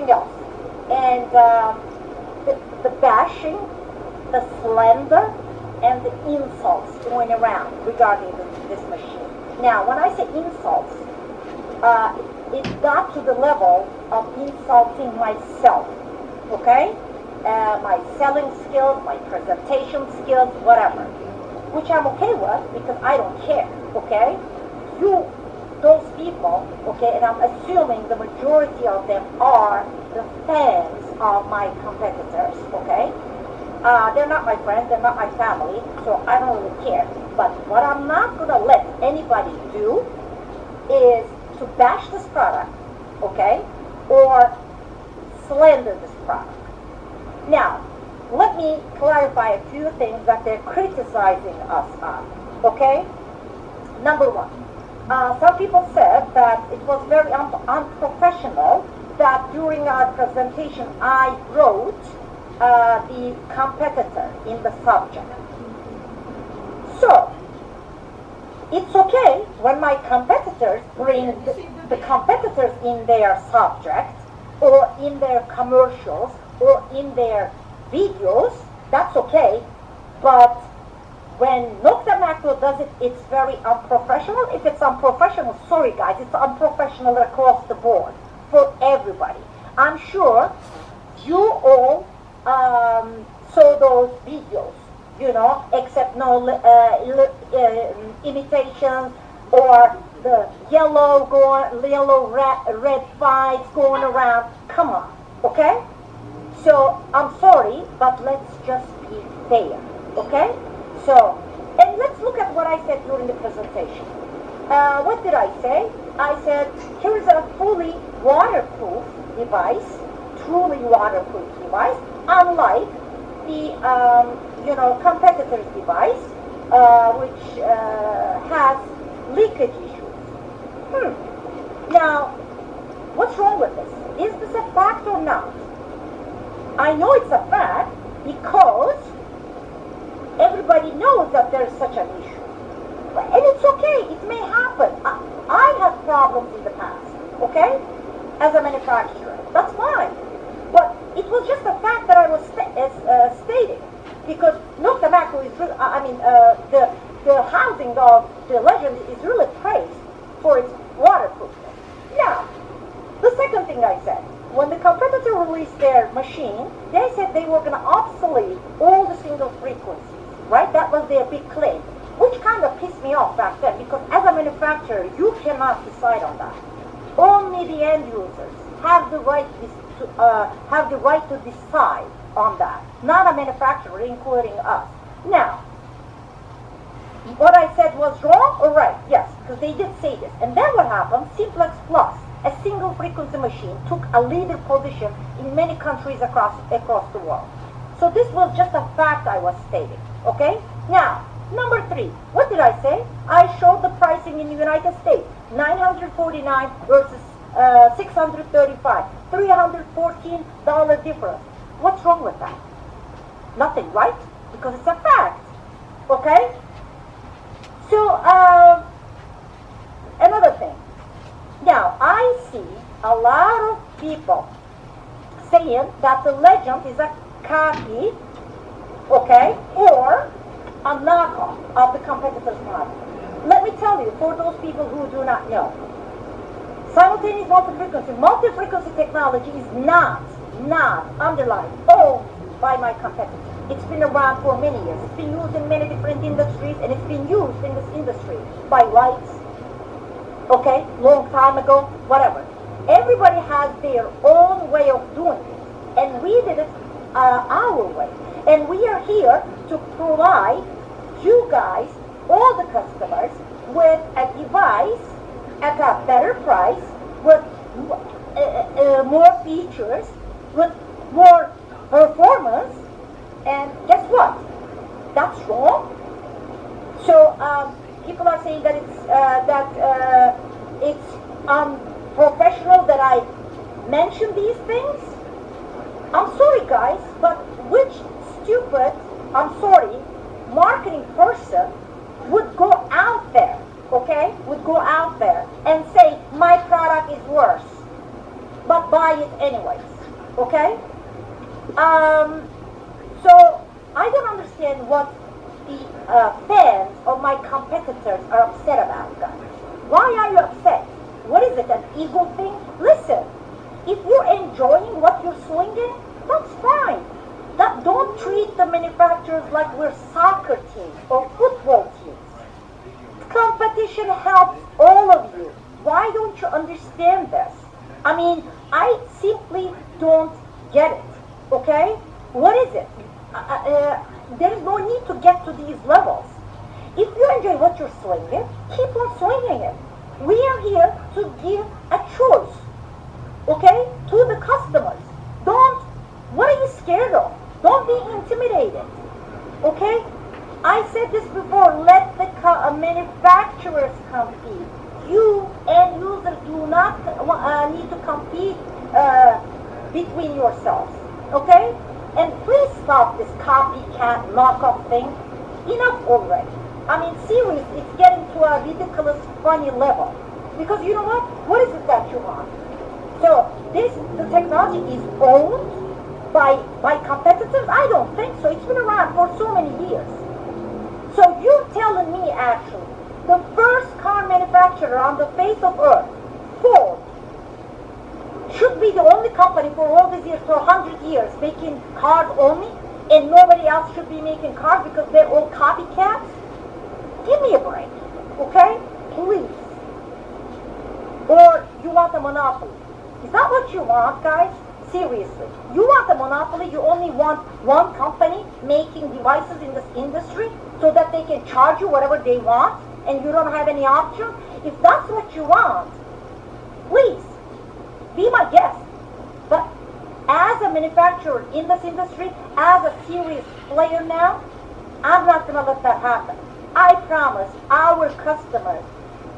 everything else. And the bashing, the slander, and the insults going around regarding this machine. Now, when I say insults, it got to the level of insulting myself, okay? My selling skills, my presentation skills, whatever, which I'm okay with because I don't care, okay? Those people, okay, and I'm assuming the majority of them are the fans of my competitors, okay? They're not my friends, they're not my family, so I don't really care. But what I'm not going to let anybody do is to bash this product, okay, or slander this product. Now, let me clarify a few things that they're criticizing us on, okay? Number one, some people said that it was very unprofessional that during our presentation I wrote the competitor in the subject. So, it's okay when my competitors bring the competitors in their subject or in their commercials or in their videos, that's okay, but when Nokta Makro does it, it's very unprofessional. If it's unprofessional, sorry guys, it's unprofessional across the board for everybody. I'm sure you all saw those videos, you know, except no imitations or the yellow red fights going around. Come on, okay? So I'm sorry, but let's just be fair, okay? So, and let's look at what I said during the presentation. What did I say? I said, here's a fully waterproof device, truly waterproof device, unlike the, competitor's device, which has leakage issues. Now, what's wrong with this? Is this a fact or not? I know it's a fact because everybody knows that there's such an issue. And it's okay, it may happen. I had problems in the past, okay? As a manufacturer, that's fine. But it was just a fact that I was stating. Because Nokta Makro is really, the housing of the Legend is really praised for its waterproofness. Now, the second thing I said, when the competitor released their machine, they said they were going to obsolete all the single frequencies. Right? That was their big claim, which kind of pissed me off back then because as a manufacturer, you cannot decide on that. Only the end users have the right to decide on that, not a manufacturer, including us. Now, what I said was wrong or right? Yes, because they did say this. And then what happened? Simplex Plus, a single frequency machine, took a leader position in many countries across the world. So this was just a fact I was stating. Okay? Now, number 3, what did I say? I showed the pricing in the United States, $949 versus $635, $314 difference. What's wrong with that? Nothing, right? Because it's a fact. Okay? So, another thing. Now, I see a lot of people saying that the Legend is a copy, okay, or a knockoff of the competitor's model. Let me tell you, for those people who do not know, simultaneous multi-frequency technology is not underlined owned by my competitor. It's been around for many years. It's been used in many different industries, and it's been used in this industry by whites, okay, long time ago, whatever. Everybody has their own way of doing it, and we did it our way. And we are here to provide you guys, all the customers, with a device at a better price, with more features, with more performance, and guess what? That's wrong. So people are saying that it's unprofessional that I mention these things. I'm sorry, guys, but which stupid, marketing person would go out there, okay, and say, my product is worse, but buy it anyways? Okay? So I don't understand what the fans of my competitors are upset about, guys. Why are you upset? What is it, an ego thing? Listen, if you're enjoying what you're swinging, that's fine. Don't treat the manufacturers like we're soccer teams or football teams. Competition helps all of you. Why don't you understand this? I mean, I simply don't get it. Okay? What is it? There is no need to get to these levels. If you enjoy what you're swinging, keep on swinging it. We are here to give a choice, okay, to the customers. What are you scared of? Don't be intimidated, okay? I said this before, let the manufacturers compete. You end users do not need to compete between yourselves, okay? And please stop this copycat knockoff thing. Enough already. I mean, seriously, it's getting to a ridiculous, funny level. Because you know what? What is it that you want? So the technology is owned by competitors? I don't think so. It's been around for so many years. So you're telling me, actually, the first car manufacturer on the face of Earth, Ford, should be the only company for all these years, for 100 years, making cars only, and nobody else should be making cars because they're all copycats? Give me a break, okay? Please. Or you want a monopoly. Is that what you want, guys? Seriously. You want a monopoly, you only want one company making devices in this industry so that they can charge you whatever they want and you don't have any option? If that's what you want, please, be my guest. But as a manufacturer in this industry, as a serious player now, I'm not going to let that happen. I promise our customers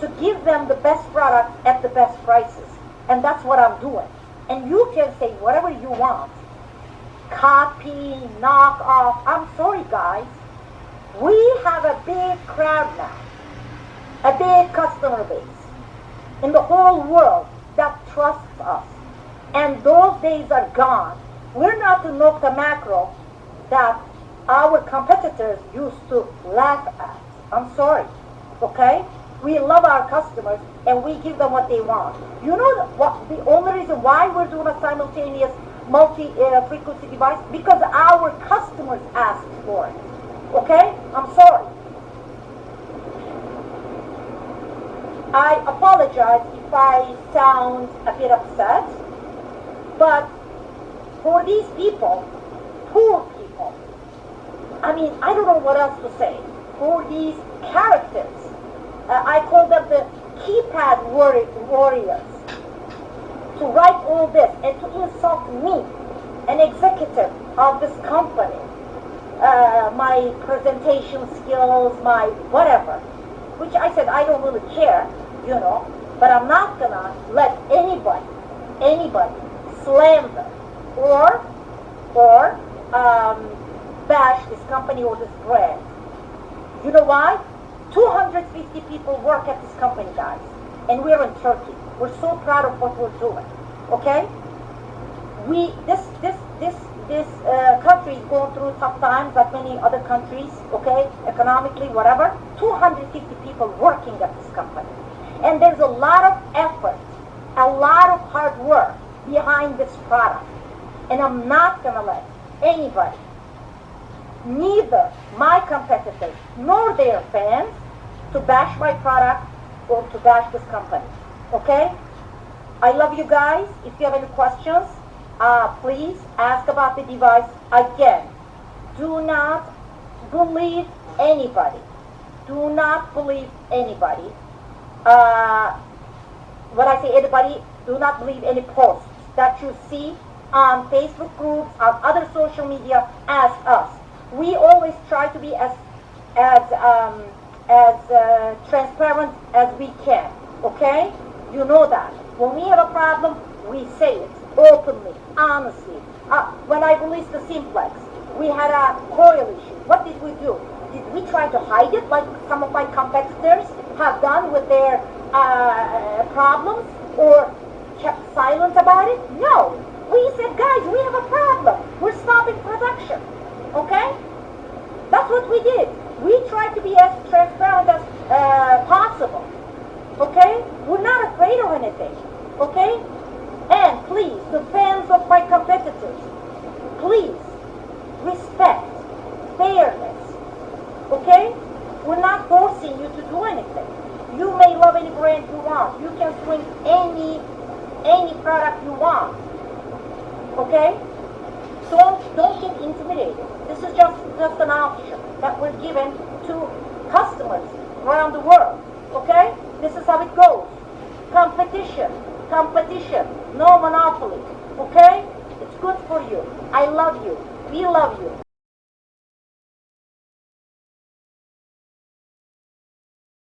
to give them the best products at the best prices. And that's what I'm doing. And you can say whatever you want. Copy, knock off. I'm sorry, guys. We have a big crowd now. A big customer base in the whole world that trusts us. And those days are gone. We're not the Nokta Makro that our competitors used to laugh at. I'm sorry, okay? We love our customers and we give them what they want. You know what? The only reason why we're doing a simultaneous multi-frequency device? Because our customers asked for it, okay? I'm sorry. I apologize if I sound a bit upset, but for these people, poor people, I mean, I don't know what else to say. For these characters, I call them the keypad warriors, to write all this and to insult me, an executive of this company, my presentation skills, my whatever, which I said I don't really care, you know, but I'm not gonna let anybody slander or bash this company or this brand. You know why? 250 people work at this company, guys, and we're in Turkey. We're so proud of what we're doing. Okay? This country is going through tough times, like many other countries. Okay, economically, whatever. 250 people working at this company, and there's a lot of effort, a lot of hard work behind this product. And I'm not gonna let anybody, neither my competitors nor their fans, to bash my product or to bash this company. Okay? I love you guys. If you have any questions, please ask about the device. Again, do not believe anybody. Do not believe anybody. When I say anybody, do not believe any posts that you see on Facebook groups, on other social media as us. We always try to be as transparent as we can, okay? You know that. When we have a problem, we say it openly, honestly. When I released the Simplex, we had a coil issue. What did we do? Did we try to hide it like some of my competitors have done with their problems, or kept silent about it? No. We said, guys, of my competitors. Please, respect, fairness, okay? We're not forcing you to do anything. You may love any brand you want. You can swing any product you want, okay? Don't get intimidated. This is just an option that we're given to customers around the world, okay? This is how it goes. Competition, no monopoly, okay? It's good for you. I love you. We love you.